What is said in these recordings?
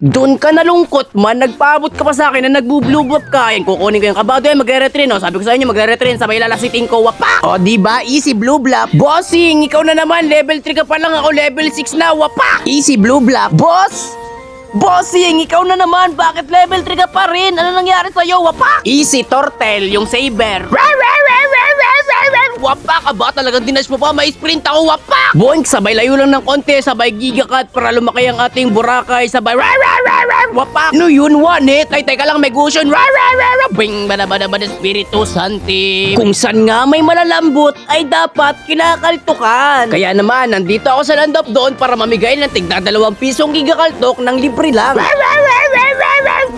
Doon ka nalungkot man, nagpaabot ka pa sa akin na nagbu-blue buff ka. Yan, kukunin ko yung kabado yan, magre-retrain. O, sabi ko sa inyo, magre-retrain, sabay lalasitin ko, wapa! O, diba? Easy blue bluff. Bossing, ikaw na naman, level 3 ka pa lang, ako level 6 na, wapa! Easy blue bluff. Boss! Bossing, ikaw na naman, bakit level 3 ka pa rin? Ano nangyari sa'yo, wapa? Easy turtle, yung saber. Wapa ka ba? Talagang dinash mo pa, may sprint ako, wapa! Boink, sabay layo lang ng konti, sabay gigakat para lumaki ang ating Boracay, sabay wapa! Ano yun, one hit? Ay, teka lang, may gusion. Bing, bada Espiritu Santi. Kung saan nga may malalambot, ay dapat kinakaltukan. Kaya naman, nandito ako sa Landop doon para mamigay ng tigda 2 pisong gigakaltok ng libre lang.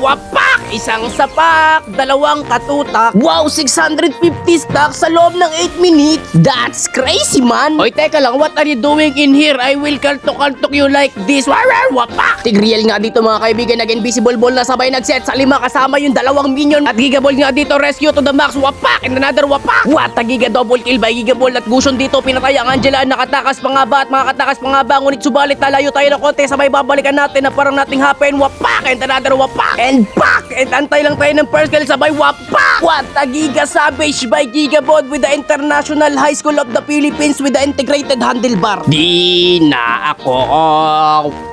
Wapak! Isang sapak, 2 katutak. Wow, 650 stacks sa loob ng 8 minutes. That's crazy, man. Oy, teka lang, what are you doing in here? I will kaltok-kaltok you like this. Wapak! Tigreal nga dito mga kaibigan, nag-invisible ball na sabay nag-set sa 5 kasama yung 2 minion. At gigaball nga dito, rescue to the max. Wapak! And another wapak! What a giga double kill by gigaball at gusion dito. Pinatay ang Angela, nakatakas pa nga ba at makakatakas pa nga ba? Ngunit subalit lalayo tayo ng konti, sabay babalikan natin na parang nating happen. Wapak! And another wapak! And back! And antay lang tayo ng first kill, sabay wapak! What a giga savage by gigaball with the International High School of the Philippines with the integrated handlebar. Di na ako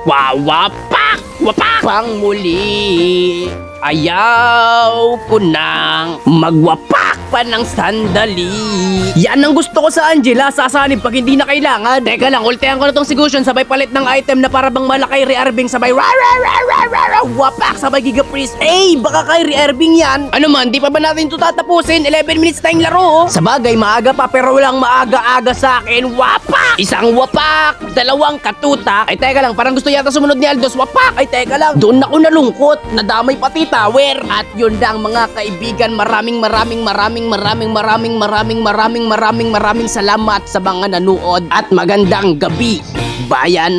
wawapak! Wapak! Pang muli, ayaw ko nang magwapak pa ng sandali. Yan ang gusto ko sa Angela, sasanib pag hindi na kailangan. Teka lang, ultihan ko na tong sigusion, sabay palit ng item na para bang malakay re-arbing, sabay wapak, sabay giga freeze. Baka kay re-arbing yan. Ano man, di pa ba natin ito tatapusin? 11 minutes tayong laro. Sa bagay, maaga pa pero walang maaga-aga sa akin. Wapak! Isang wapak, 2 katutak. Ay teka lang, parang gusto yata sumunod ni Aldos. Wapak! Ay teka lang, doon ako nalungkot. Nadamay pati tower. At yun lang mga kaibigan, maraming salamat sa mga nanood at magandang gabi, bayan.